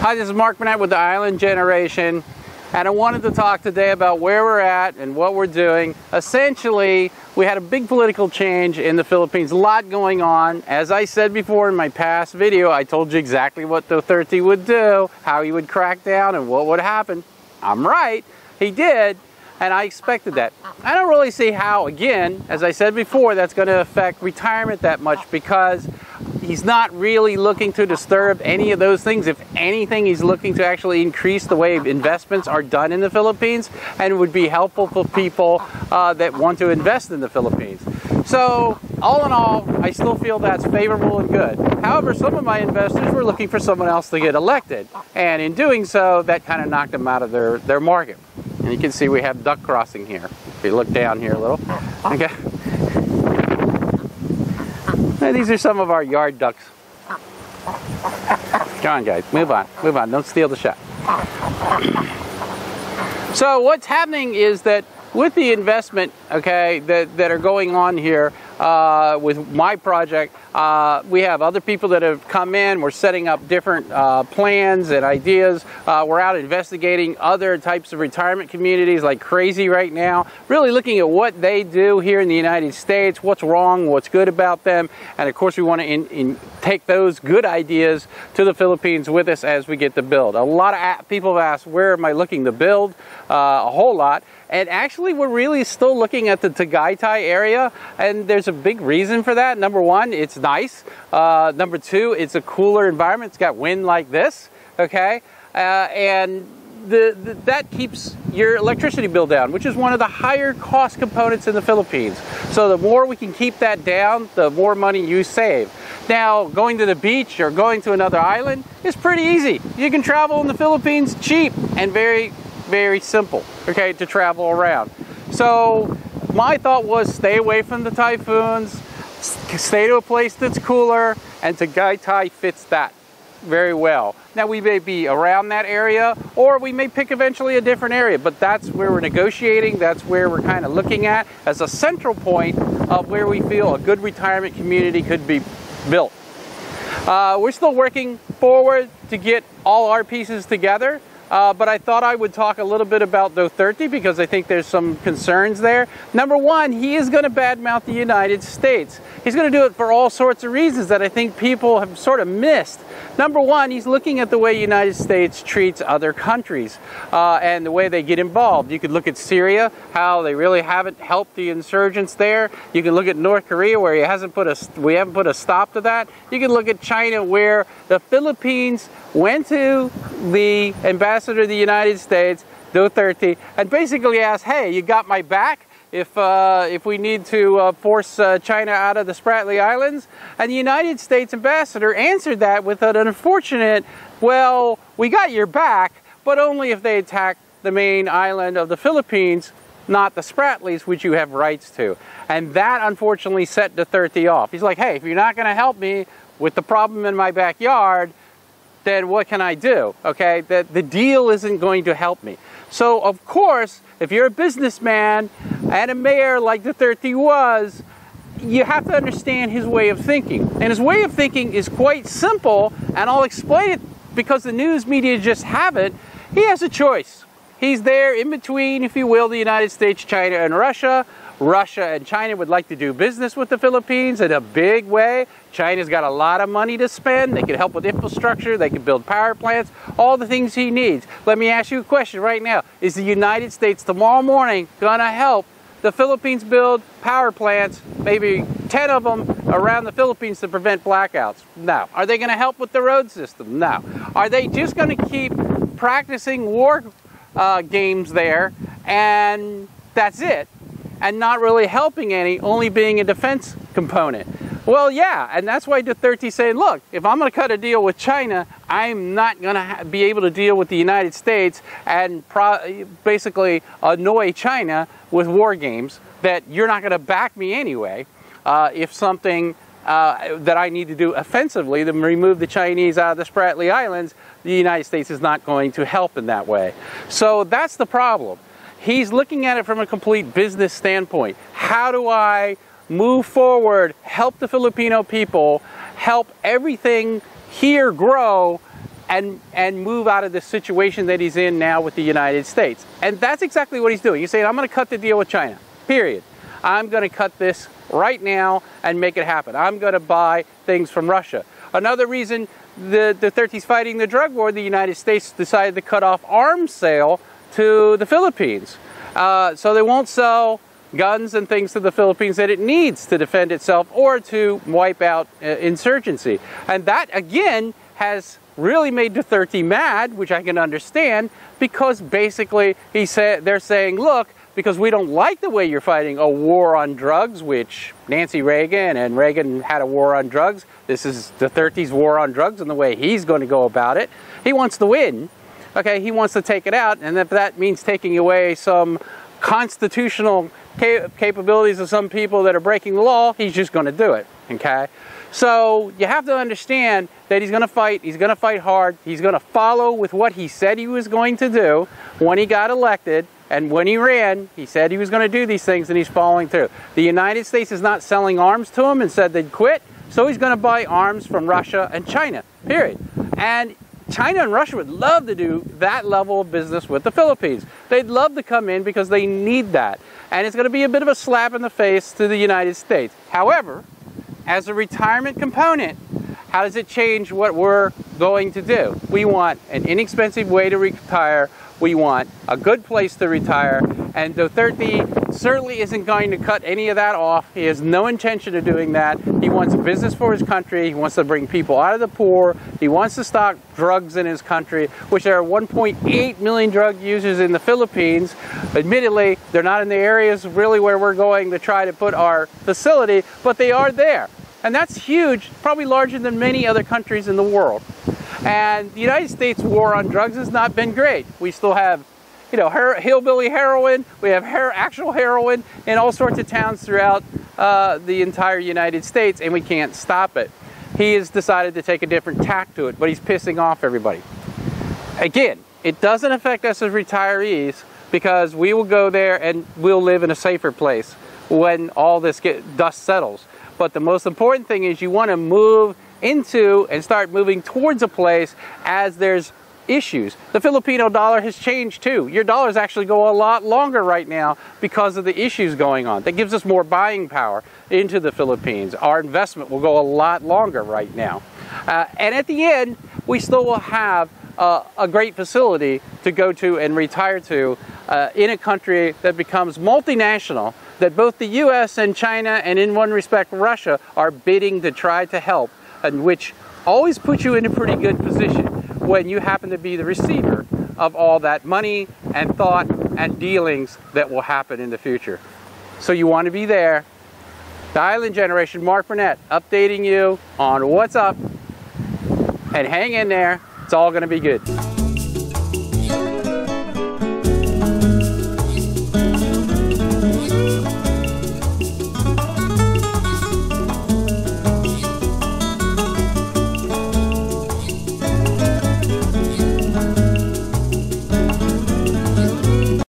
Hi, this is Mark Burnett with the Island Generation, and I wanted to talk today about where we're at and what we're doing. Essentially, we had a big political change in the Philippines, a lot going on. As I said before in my past video, I told you exactly what Duterte would do, how he would crack down and what would happen. I'm right, he did, and I expected that. I don't really see how, again, as I said before, that's going to affect retirement that much, because he's not really looking to disturb any of those things. If anything, he's looking to actually increase the way investments are done in the Philippines, and it would be helpful for people that want to invest in the Philippines. So, all in all, I still feel that's favorable and good. However, some of my investors were looking for someone else to get elected, and in doing so, that kind of knocked them out of their market. And you can see we have duck crossing here. If you look down here a little. Okay. These are some of our yard ducks. Come on, guys, move on, don't steal the shot. So what's happening is that with the investment, okay, that are going on here with my project, we have other people that have come in. We're setting up different plans and ideas. We're out investigating other types of retirement communities like crazy right now, really looking at what they do here in the United States, what's wrong, what's good about them, and of course we want to take those good ideas to the Philippines with us as we get to build. A lot of people have asked, where am I looking to build? A whole lot. And actually, we're really still looking at the Tagaytay area, and there's a big reason for that. Number one, it's nice. Number two, it's a cooler environment. It's got wind like this, okay? And that keeps your electricity bill down, which is one of the higher cost components in the Philippines. So the more we can keep that down, the more money you save. Now, going to the beach or going to another island is pretty easy. You can travel in the Philippines cheap and very simple, okay, to travel around. So my thought was stay away from the typhoons, stay to a place that's cooler, and Tagaytay fits that very well. Now, we may be around that area, or we may pick eventually a different area, but that's where we're negotiating. That's where we're kind of looking at as a central point of where we feel a good retirement community could be built. We're still working forward to get all our pieces together. But I thought I would talk a little bit about Duterte, because I think there's some concerns there. Number one, he is going to badmouth the United States. He's going to do it for all sorts of reasons that I think people have sort of missed. Number one, he's looking at the way the United States treats other countries and the way they get involved. You could look at Syria, how they really haven't helped the insurgents there. You can look at North Korea, where we haven't put a stop to that. You can look at China, where the Philippines went to the ambassador of the United States, Duterte, and basically asked, hey, you got my back if we need to force China out of the Spratly Islands? And the United States ambassador answered that with an unfortunate, well, we got your back, but only if they attack the main island of the Philippines, not the Spratlys, which you have rights to. And that unfortunately set Duterte off. He's like, hey, if you're not going to help me with the problem in my backyard, then what can I do? Okay, the deal isn't going to help me. So of course, if you're a businessman and a mayor like Duterte was, you have to understand his way of thinking. And his way of thinking is quite simple, and I'll explain it because the news media just haven't. He has a choice. He's there in between, if you will, the United States, China, and Russia. Russia and China would like to do business with the Philippines in a big way. China's got a lot of money to spend. They can help with infrastructure. They can build power plants, all the things he needs. Let me ask you a question right now. Is the United States tomorrow morning going to help the Philippines build power plants, maybe 10 of them around the Philippines, to prevent blackouts? No. Are they going to help with the road system? No. Are they just going to keep practicing war games there, and that's it, and not really helping any, only being a defense component? Well, yeah, and that's why Duterte's saying, look, if I'm going to cut a deal with China, I'm not going to be able to deal with the United States and basically annoy China with war games that you're not going to back me anyway. If something that I need to do offensively to remove the Chinese out of the Spratly Islands, the United States is not going to help in that way. So that's the problem. He's looking at it from a complete business standpoint. How do I move forward, help the Filipino people, help everything here grow and move out of the situation that he's in now with the United States. And that's exactly what he's doing. He's saying, I'm going to cut the deal with China, period. I'm going to cut this right now and make it happen. I'm going to buy things from Russia. Another reason the Duterte's fighting the drug war, the United States decided to cut off arms sale to the Philippines. So they won't sell guns and things to the Philippines that it needs to defend itself or to wipe out insurgency. And that, again, has really made Duterte mad, which I can understand, because basically they're saying, look, because we don't like the way you're fighting a war on drugs, which Nancy Reagan and Reagan had a war on drugs. This is Duterte's war on drugs and the way he's going to go about it. He wants to win. Okay, he wants to take it out, and if that means taking away some constitutional capabilities of some people that are breaking the law, he's just going to do it. Okay? So you have to understand that he's going to fight hard, he's going to follow with what he said he was going to do when he got elected, and when he ran, he said he was going to do these things, and he's following through. The United States is not selling arms to him and said they'd quit, so he's going to buy arms from Russia and China, period. And China and Russia would love to do that level of business with the Philippines. They'd love to come in because they need that. And it's going to be a bit of a slap in the face to the United States. However, as a retirement component, how does it change what we're going to do? We want an inexpensive way to retire. We want a good place to retire. And Duterte certainly isn't going to cut any of that off. He has no intention of doing that. He wants a business for his country. He wants to bring people out of the poor. He wants to stop drugs in his country, which there are 1.8 million drug users in the Philippines. Admittedly, they're not in the areas really where we're going to try to put our facility, but they are there. And that's huge, probably larger than many other countries in the world. And the United States war on drugs has not been great. We still have, you know, hillbilly heroin, we have actual heroin in all sorts of towns throughout the entire United States, and we can't stop it. He has decided to take a different tack to it, but he's pissing off everybody. Again, it doesn't affect us as retirees because we will go there and we'll live in a safer place when all this dust settles. But the most important thing is you want to move into and start moving towards a place as there's issues. The Filipino dollar has changed too. Your dollars actually go a lot longer right now because of the issues going on. That gives us more buying power into the Philippines. Our investment will go a lot longer right now. And at the end, we still will have a great facility to go to and retire to in a country that becomes multinational, that both the US and China, and in one respect Russia, are bidding to try to help, and which always puts you in a pretty good position when you happen to be the receiver of all that money and thought and dealings that will happen in the future. So you want to be there. The Island Generation, Mark Burnett, updating you on what's up, and hang in there. It's all going to be good.